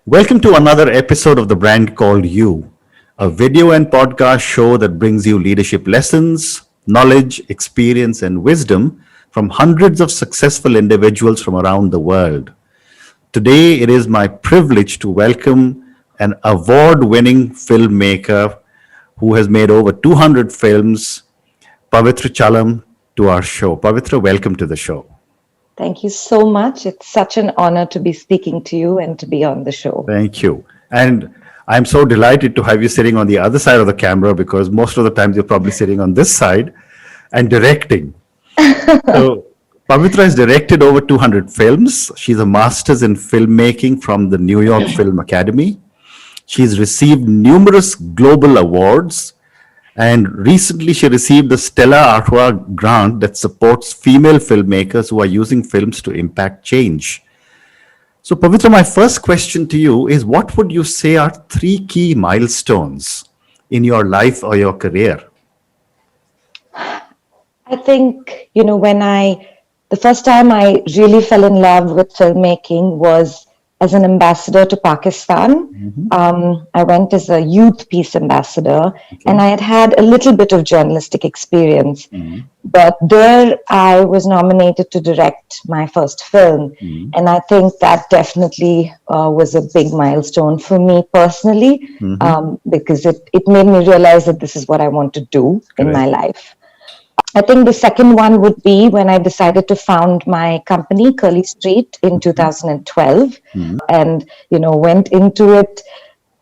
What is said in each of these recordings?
Welcome to another episode of the brand called You, a video and podcast show that brings you leadership lessons, knowledge, experience, and wisdom from hundreds of successful individuals from around the world. Today, it is my privilege to welcome an award winning filmmaker who has made over 200 films, Pavitra Chalam, to our show. Pavitra, welcome to the show. Thank you so much. It's such an honor to be speaking to you and to be on the show. Thank you. And I'm so delighted to have you sitting on the other side of the camera because most of the times you're probably sitting on this side and directing. So, Pavitra has directed over 200 films. She's a master's in filmmaking from the New York Film Academy. She's received numerous global awards. And recently, she received the Stella Artois grant that supports female filmmakers who are using films to impact change. So, Pavitra, my first question to you is what would you say are three key milestones in your life or your career? I think, the first time I really fell in love with filmmaking was as an ambassador to Pakistan. I went as a youth peace ambassador, and I had a little bit of journalistic experience. But there I was nominated to direct my first film. And I think that definitely was a big milestone for me personally, because it made me realize that this is what I want to do in my life. I think the second one would be when I decided to found my company, Curly Street, in 2012, and, went into it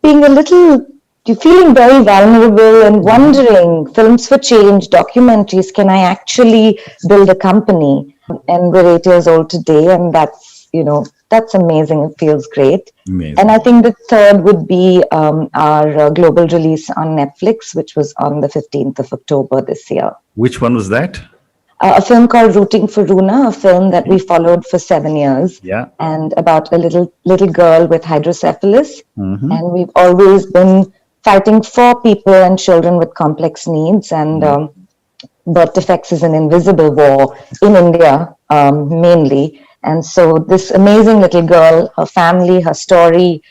being feeling very vulnerable and wondering, films for change, documentaries, can I actually build a company? And we're 8 years old today, and that's amazing. It feels great. Amazing. And I think the third would be our global release on Netflix, which was on the 15th of October this year. Which one was that? A film called Rooting for Roona, a film that we followed for 7 years. Yeah. And about a little girl with hydrocephalus. And we've always been fighting for people and children with complex needs. And birth defects is an invisible war in India, mainly. And so this amazing little girl, her family, her story,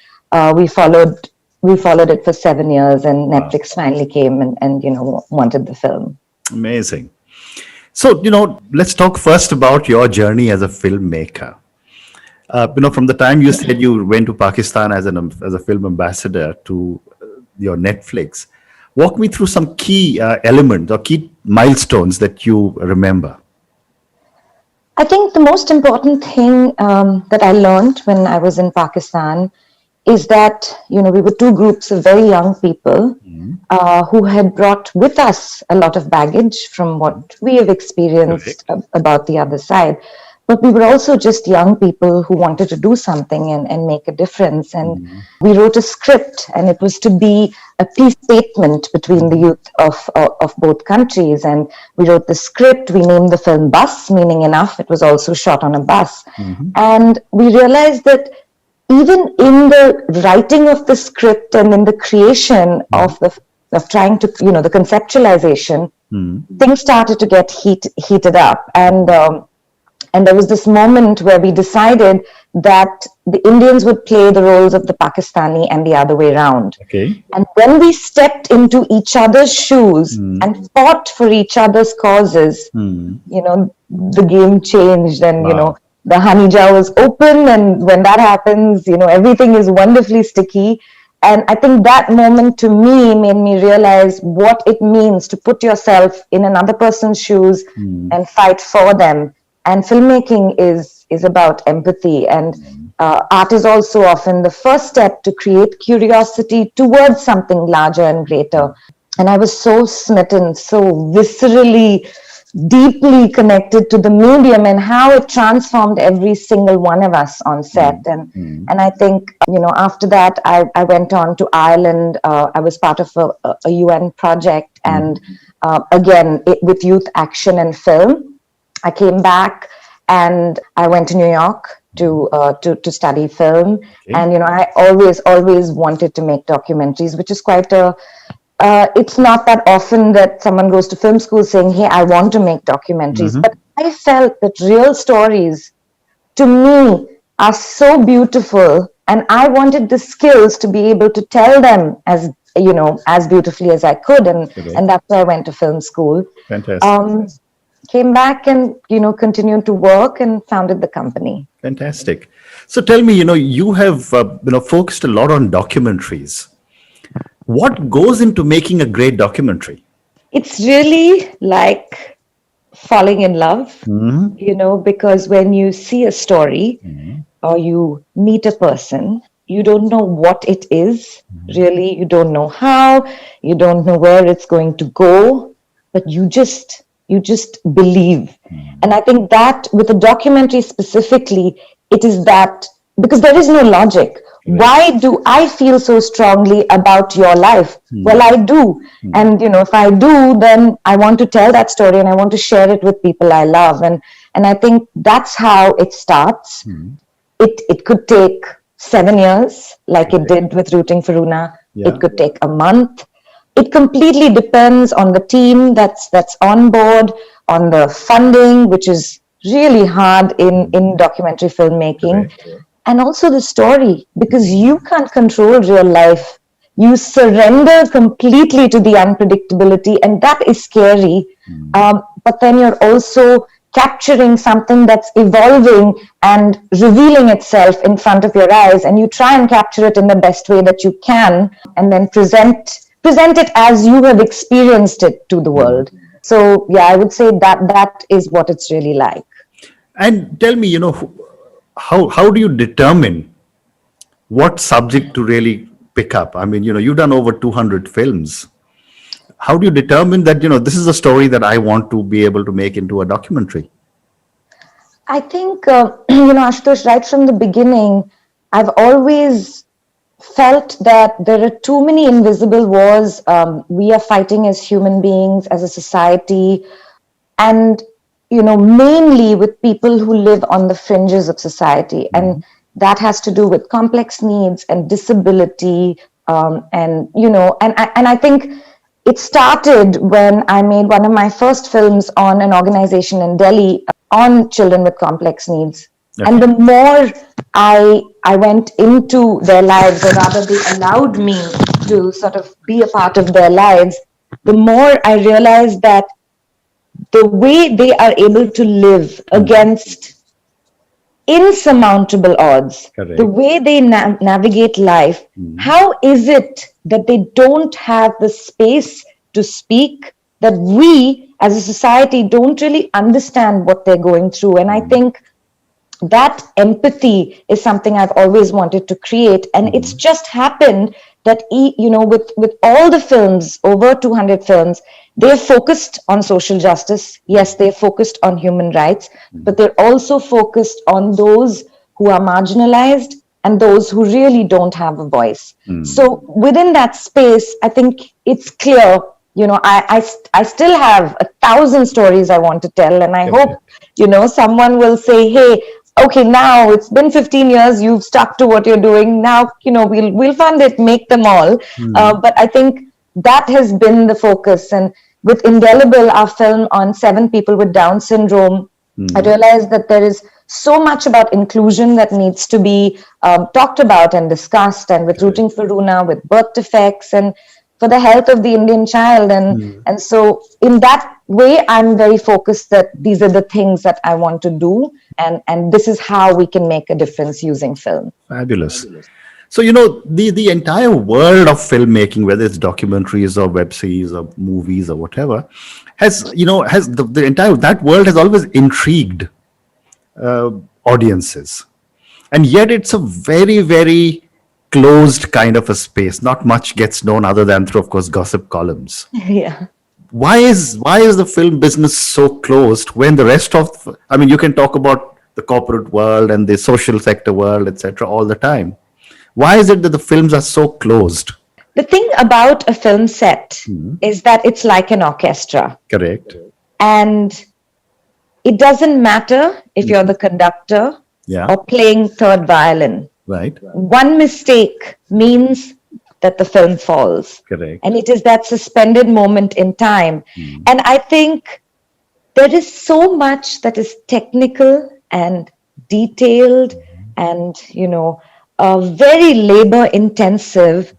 we followed it for 7 years, and Netflix finally came and wanted the film. Amazing. So, let's talk first about your journey as a filmmaker. From the time you said you went to Pakistan as a film ambassador to your Netflix, walk me through some key elements or key milestones that you remember. I think the most important thing that I learned when I was in Pakistan is that, we were two groups of very young people who had brought with us a lot of baggage from what we have experienced about the other side. But we were also just young people who wanted to do something and make a difference. And we wrote a script, and it was to be a peace statement between the youth of both countries. And we wrote the script. We named the film Bus, meaning enough. It was also shot on a bus. And we realized that even in the writing of the script and in the creation of trying to, the conceptualization, things started to get heated up. And there was this moment where we decided that the Indians would play the roles of the Pakistani and the other way around. Okay. And when we stepped into each other's shoes and fought for each other's causes, the game changed, and, the honey jar was open. And when that happens, everything is wonderfully sticky. And I think that moment to me made me realize what it means to put yourself in another person's shoes and fight for them. And filmmaking is about empathy, and art is also often the first step to create curiosity towards something larger and greater. And I was so smitten, so viscerally, deeply connected to the medium and how it transformed every single one of us on set. And I think, after that, I went on to Ireland. I was part of a UN project, and again, with youth action and film. I came back and I went to New York to study film. And, I always wanted to make documentaries, which is quite it's not that often that someone goes to film school saying, hey, I want to make documentaries. But I felt that real stories, to me, are so beautiful and I wanted the skills to be able to tell them as, as beautifully as I could, and that's why I went to film school. Fantastic. Came back and continued to work and founded the company. Fantastic. So tell me, you have focused a lot on documentaries. What goes into making a great documentary? It's really like falling in love, because when you see a story or you meet a person, you don't know what it is, really. You don't know how, you don't know where it's going to go, but you just believe. And I think that with a documentary specifically, it is that, because there is no logic. Why do I feel so strongly about your life? Well, I do. And if I do, then I want to tell that story and I want to share it with people I love. And I think that's how it starts. It could take 7 years, like it did with Rooting for Roona. Yeah. It could take a month. It completely depends on the team that's on board, on the funding, which is really hard in documentary filmmaking, and also the story, because you can't control real life. You surrender completely to the unpredictability, and that is scary. But then you're also capturing something that's evolving and revealing itself in front of your eyes, and you try and capture it in the best way that you can, and then present it as you have experienced it to the world. So yeah, I would say that is what it's really like. And tell me, how do you determine what subject to really pick up? I mean, you've done over 200 films. How do you determine that, this is a story that I want to be able to make into a documentary? I think, Ashutosh, right from the beginning, I've always felt that there are too many invisible wars we are fighting as human beings, as a society, and mainly with people who live on the fringes of society. And that has to do with complex needs and disability, and I think it started when I made one of my first films on an organization in Delhi on children with complex needs. And the more I went into their lives, or rather they allowed me to sort of be a part of their lives, the more I realized that the way they are able to live against insurmountable odds, the way they navigate life, how is it that they don't have the space to speak, that we as a society don't really understand what they're going through? And I think that empathy is something I've always wanted to create. And it's just happened that, with all the films, over 200 films, they're focused on social justice. Yes, they're focused on human rights, but they're also focused on those who are marginalized and those who really don't have a voice. So within that space, I think it's clear, I still have 1,000 stories I want to tell. And I hope, someone will say, hey, okay, now it's been 15 years, you've stuck to what you're doing. Now, we'll fund it, make them all. But I think that has been the focus. And with Indelible, our film on 7 people with Down syndrome, I realized that there is so much about inclusion that needs to be talked about and discussed. And with Rooting for Roona, with birth defects, and for the health of the Indian child. And so in that way, I'm very focused that these are the things that I want to do. And this is how we can make a difference using film. Fabulous. So, the entire world of filmmaking, whether it's documentaries or web series or movies or whatever, has the entire, that world has always intrigued audiences. And yet it's a very, very closed kind of a space. Not much gets known other than through, of course, gossip columns. Yeah. Why is the film business so closed when the rest of, you can talk about the corporate world and the social sector world, etc., all the time. Why is it that the films are so closed? The thing about a film set is that it's like an orchestra. Correct. And it doesn't matter if you're the conductor or playing third violin. Right. One mistake means that the film falls. Correct. And it is that suspended moment in time. And I think there is so much that is technical and detailed and, very labor intensive,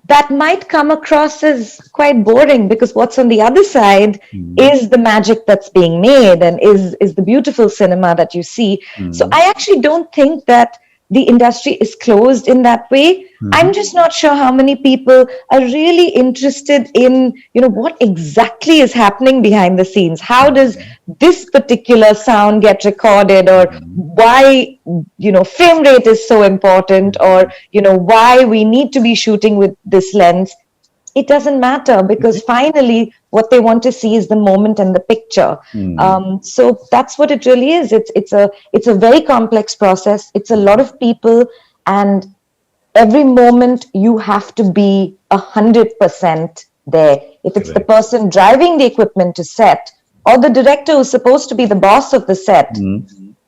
that might come across as quite boring, because what's on the other side is the magic that's being made, and is the beautiful cinema that you see. So I actually don't think that the industry is closed in that way. I'm just not sure how many people are really interested in, what exactly is happening behind the scenes. How does this particular sound get recorded, or why, frame rate is so important, or, why we need to be shooting with this lens. It doesn't matter, because finally what they want to see is the moment and the picture. So that's what it really is. It's a very complex process. It's a lot of people, and every moment you have to be 100% there. If it's the person driving the equipment to set, or the director who's supposed to be the boss of the set,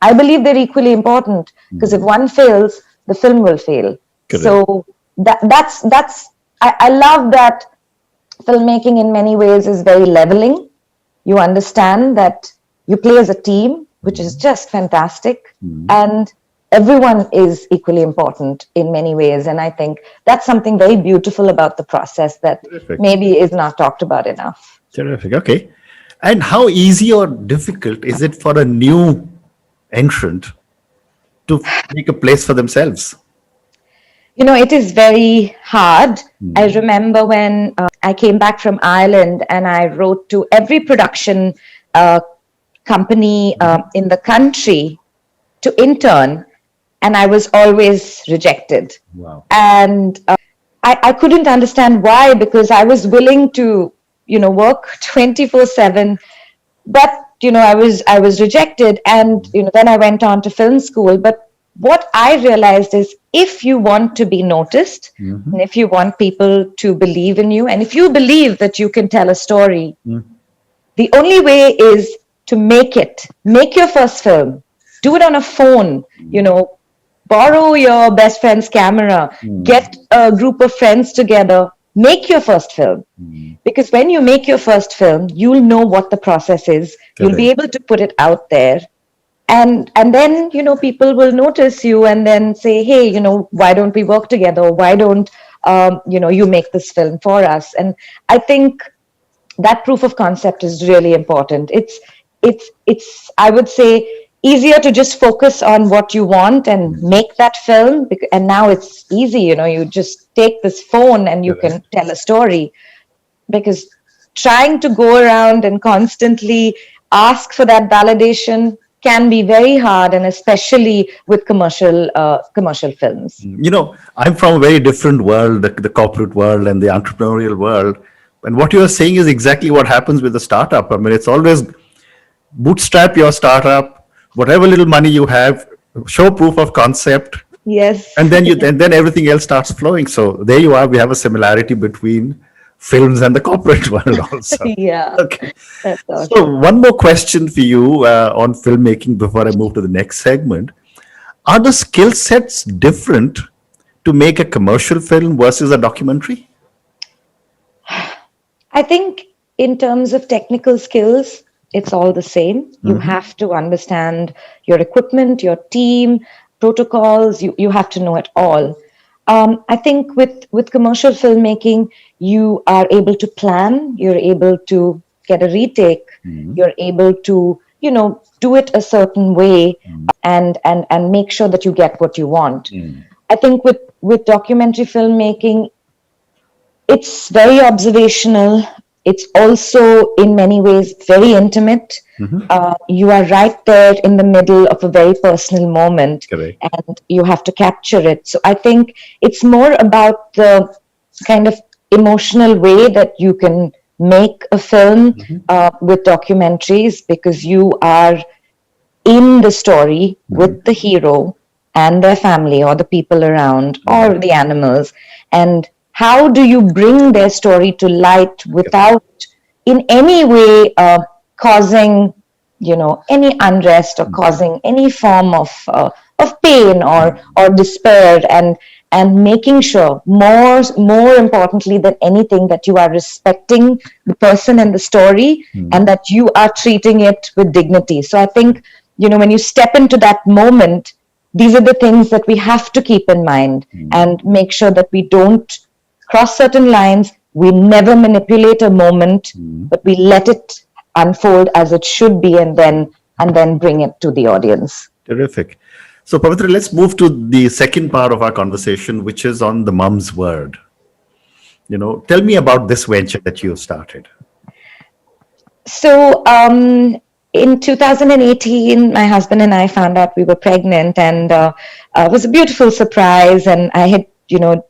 I believe they're equally important, because if one fails, the film will fail. Correct. So that's I love that filmmaking in many ways is very leveling. You understand that you play as a team, which is just fantastic, and everyone is equally important in many ways. And I think that's something very beautiful about the process that maybe is not talked about enough. Terrific. Okay. And how easy or difficult is it for a new entrant to make a place for themselves? It is very hard. I remember when I came back from Ireland, and I wrote to every production company in the country to intern, and I was always rejected. Wow. And I couldn't understand why, because I was willing to, work 24/7, but I was rejected, and then I went on to film school. But what I realized is, if you want to be noticed, and if you want people to believe in you, and if you believe that you can tell a story, the only way is to make your first film, do it on a phone, borrow your best friend's camera, get a group of friends together, make your first film. Because when you make your first film, you'll know what the process is. You'll be able to put it out there. And then, people will notice you and then say, hey, why don't we work together? Why don't, you make this film for us? And I think that proof of concept is really important. It's I would say, easier to just focus on what you want and make that film. And now it's easy, you just take this phone and you can tell a story. Because trying to go around and constantly ask for that validation can be very hard, and especially with commercial films. I'm from a very different world, the corporate world and the entrepreneurial world. And what you're saying is exactly what happens with the startup. I mean, it's always bootstrap your startup, whatever little money you have, show proof of concept. Yes. And then everything else starts flowing. So there you are. We have a similarity between films and the corporate world also. Yeah. Okay. That's awesome. So one more question for you on filmmaking before I move to the next segment. Are the skill sets different to make a commercial film versus a documentary? I think in terms of technical skills, it's all the same. You have to understand your equipment, your team, protocols. You have to know it all. I think with commercial filmmaking, you are able to plan, you're able to get a retake, you're able to, do it a certain way, and make sure that you get what you want. I think with documentary filmmaking, it's very observational. It's also in many ways very intimate. You are right there in the middle of a very personal moment. Correct. And you have to capture it. So I think it's more about the kind of emotional way that you can make a film with documentaries, because you are in the story with the hero and their family or the people around or the animals. And how do you bring their story to light without in any way causing, any unrest or causing any form of pain or despair, and making sure, more importantly than anything, that you are respecting the person and the story, and that you are treating it with dignity. So I think, when you step into that moment, these are the things that we have to keep in mind and make sure that we don't cross certain lines. We never manipulate a moment, but we let it unfold as it should be, and then bring it to the audience. Terrific. So, Pavitra, let's move to the second part of our conversation, which is on the mum's word. Tell me about this venture that you have started. So, in 2018, my husband and I found out we were pregnant, and it was a beautiful surprise. And I had,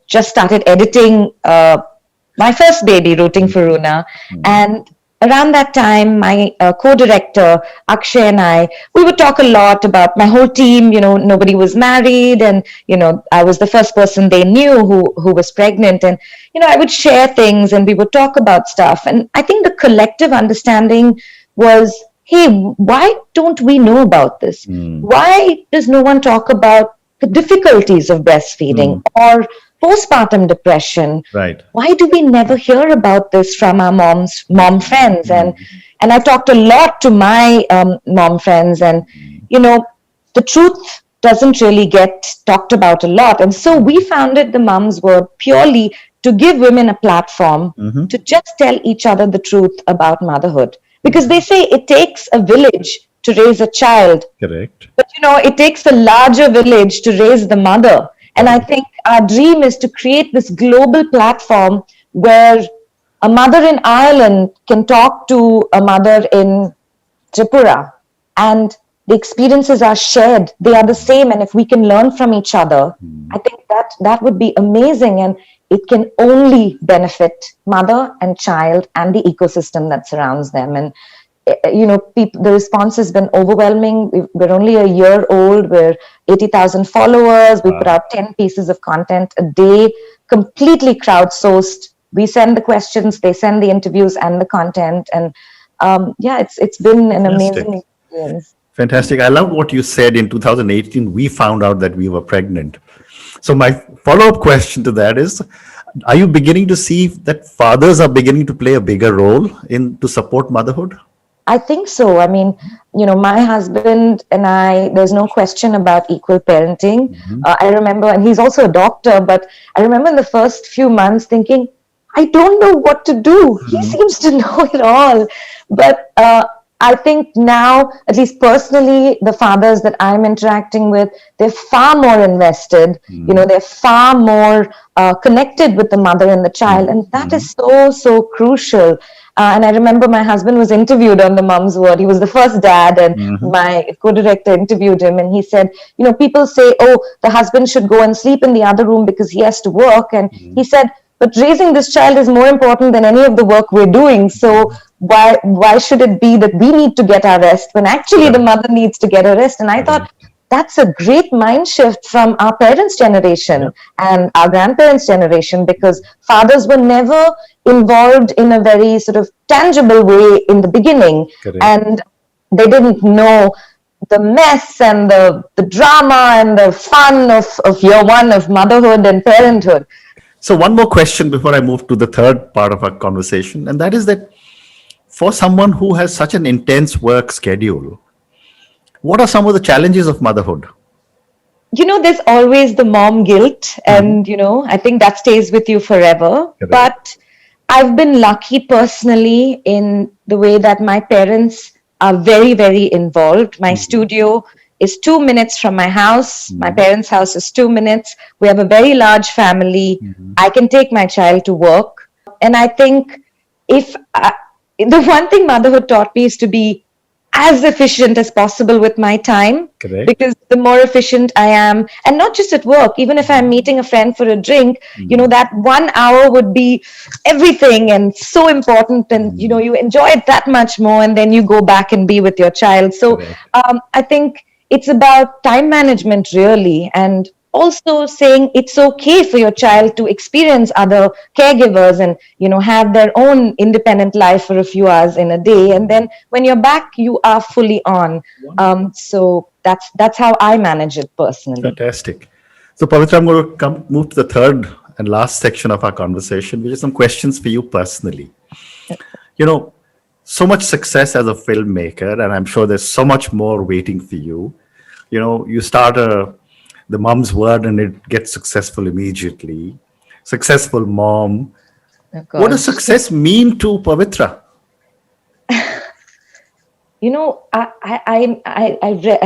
just started editing my first baby, Rooting for Roona. And around that time, my co-director, Akshay, and we would talk a lot about my whole team. Nobody was married, and, I was the first person they knew who was pregnant. And, I would share things and we would talk about stuff. And I think the collective understanding was, hey, why don't we know about this? Why does no one talk about the difficulties of breastfeeding or postpartum depression? Right. Why do we never hear about this from our mom friends? And I talked a lot to my mom friends, and the truth doesn't really get talked about a lot. And so we founded the Mom's Word purely to give women a platform to just tell each other the truth about motherhood. Because they say it takes a village to raise a child. Correct. But it takes a larger village to raise the mother. And I think our dream is to create this global platform where a mother in Ireland can talk to a mother in Tripura, and the experiences are shared. They are the same. And if we can learn from each other, I think that would be amazing. And it can only benefit mother and child and the ecosystem that surrounds them. And the response has been overwhelming. We're only a year old. We're 80,000 followers. We put out 10 pieces of content a day, completely crowdsourced. We send the questions, they send the interviews and the content. And it's been an amazing experience. Fantastic. I love what you said. In 2018, we found out that we were pregnant. So my follow-up question to that is, are you beginning to see that fathers are beginning to play a bigger role to support motherhood? I think so. I mean, my husband and I, there's no question about equal parenting. I remember, and he's also a doctor, but I remember in the first few months thinking, I don't know what to do. He seems to know it all. But I think now, at least personally, the fathers that I'm interacting with, they're far more invested. They're far more connected with the mother and the child. And that is so, so crucial. And I remember my husband was interviewed on the Mom's Word. He was the first dad, and my co-director interviewed him. And he said, people say, oh, the husband should go and sleep in the other room because he has to work. And he said, but raising this child is more important than any of the work we're doing. So why should it be that we need to get our rest when actually the mother needs to get her rest? And I thought that's a great mind shift from our parents' generation and our grandparents' generation, because fathers were never involved in a very sort of tangible way in the beginning. Correct. And they didn't know the mess and the drama and the fun of year one of motherhood and parenthood. So one more question before I move to the third part of our conversation, and that is that for someone who has such an intense work schedule, what are some of the challenges of motherhood? There's always the mom guilt, and, I think that stays with you forever. Correct. But I've been lucky personally in the way that my parents are very, very involved. My studio is 2 minutes from my house. My parents' house is 2 minutes. We have a very large family. I can take my child to work. And I think the one thing motherhood taught me is to be as efficient as possible with my time. Correct. Because the more efficient I am, and not just at work, even if I'm meeting a friend for a drink, that 1 hour would be everything and so important, and you enjoy it that much more, and then you go back and be with your child. So I think it's about time management really, and also saying it's okay for your child to experience other caregivers and have their own independent life for a few hours in a day, and then when you're back you are fully on. So that's how I manage it personally. Fantastic. So Pavitra, I'm going to move to the third and last section of our conversation, which is some questions for you personally. So much success as a filmmaker, and I'm sure there's so much more waiting for you. You start a the mom's word and it gets successful immediately. Successful mom. Oh What does gosh. success mean to Pavitra? I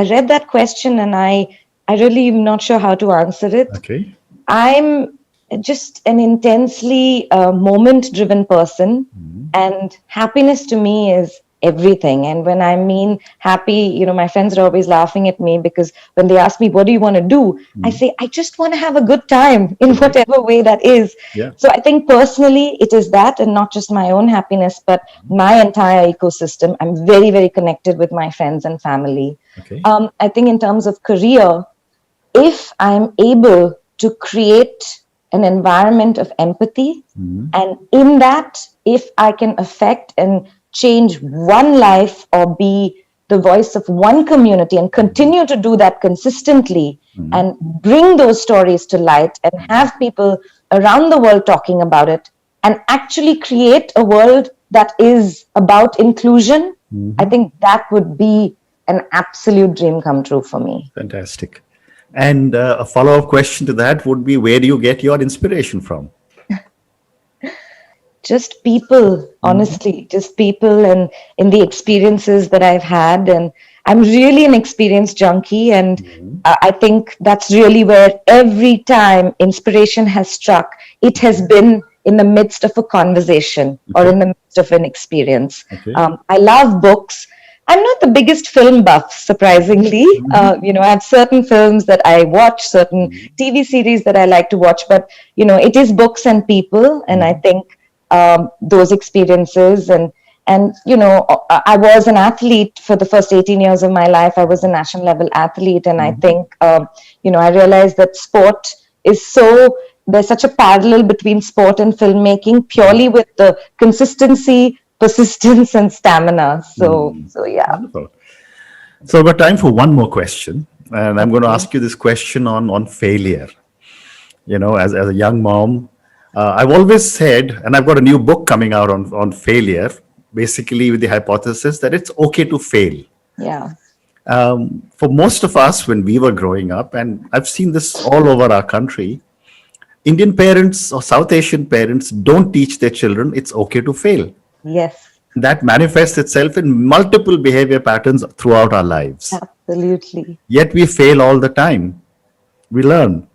read that question, and I really am not sure how to answer it. Okay. I'm just an intensely moment-driven person, and happiness to me is everything. And when I mean happy, my friends are always laughing at me because when they ask me, "What do you want to do?" I say, "I just want to have a good time in Correct. whatever way that is." Yeah. So I think personally, it is that, and not just my own happiness, but my entire ecosystem. I'm very, very connected with my friends and family. Okay. I think in terms of career, if I'm able to create an environment of empathy, and in that, if I can affect and change one life or be the voice of one community and continue to do that consistently and bring those stories to light and have people around the world talking about it and actually create a world that is about inclusion, I think that would be an absolute dream come true for me. Fantastic. And a follow-up question to that would be, where do you get your inspiration from? Just people, honestly, just people, and in the experiences that I've had. And I'm really an experience junkie, and I think that's really where every time inspiration has struck, it has been in the midst of a conversation or in the midst of an experience. Okay. I love books. I'm not the biggest film buff, surprisingly. I have certain films that I watch, certain TV series that I like to watch, but it is books and people, and I think those experiences, and I was an athlete for the first 18 years of my life. I was a national level athlete, and I think I realized that sport is there's such a parallel between sport and filmmaking, purely with the consistency, persistence, and stamina. So yeah. Wonderful. So we've got time for one more question, and I'm going to ask you this question on failure. As a young mom, I've always said, and I've got a new book coming out on failure, basically with the hypothesis that it's okay to fail. Yeah. For most of us, when we were growing up, and I've seen this all over our country, Indian parents or South Asian parents don't teach their children it's okay to fail. Yes. That manifests itself in multiple behavior patterns throughout our lives. Absolutely. Yet we fail all the time. We learn.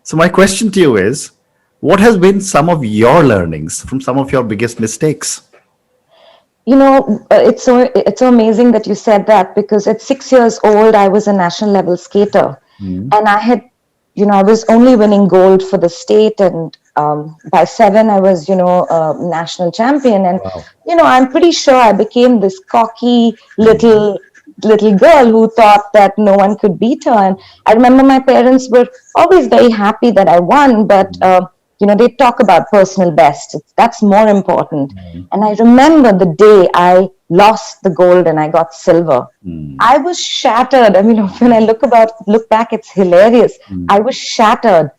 So my question to you is, what has been some of your learnings from some of your biggest mistakes? It's so amazing that you said that, because at 6 years old, I was a national level skater, and I was only winning gold for the state, and by 7, I was, a national champion, and Wow. I'm pretty sure I became this cocky little girl who thought that no one could beat her. And I remember my parents were always very happy that I won, but they talk about personal best. That's more important. And I remember the day I lost the gold and I got silver. I was shattered. I mean, when I look back, it's hilarious. I was shattered.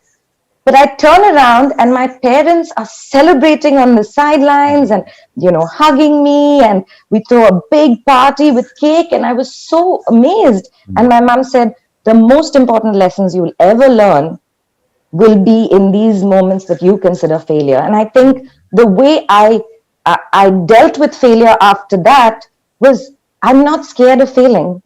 But I turn around and my parents are celebrating on the sidelines and, hugging me, and we throw a big party with cake. And I was so amazed. And my mom said, the most important lessons you will ever learn will be in these moments that you consider failure. And I think the way I dealt with failure after that was, I'm not scared of failing,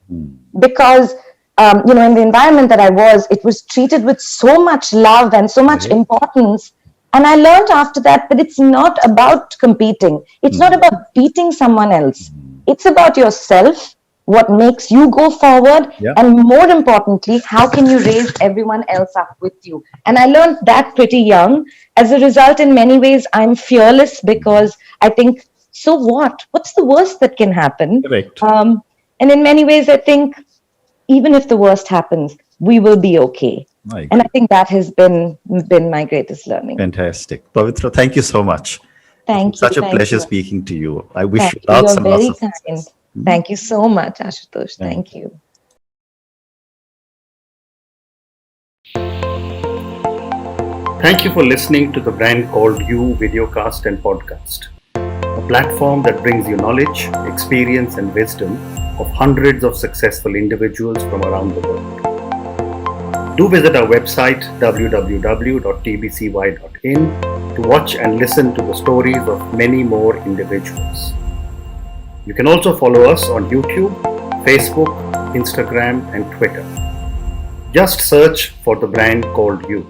because in the environment that I was, it was treated with so much love and so much importance. And I learned after that, but it's not about competing. It's not about beating someone else. It's about yourself, what makes you go forward, and more importantly, how can you raise everyone else up with you? And I learned that pretty young. As a result, in many ways, I'm fearless, because I think, so what? What's the worst that can happen? Correct. And in many ways, I think, even if the worst happens, we will be okay. And I think that has been my greatest learning. Fantastic. Pavitra, thank you so much. Thank you. Such a Thank pleasure you. speaking to you. I wish Thank you you. lots You're and lots very of kind. success. Thank you so much, Ashutosh. Thank you. Thank you for listening to the brand called You Videocast and Podcast, a platform that brings you knowledge, experience, and wisdom of hundreds of successful individuals from around the world. Do visit our website www.tbcy.in to watch and listen to the stories of many more individuals. You can also follow us on YouTube, Facebook, Instagram, and Twitter. Just search for the brand called You.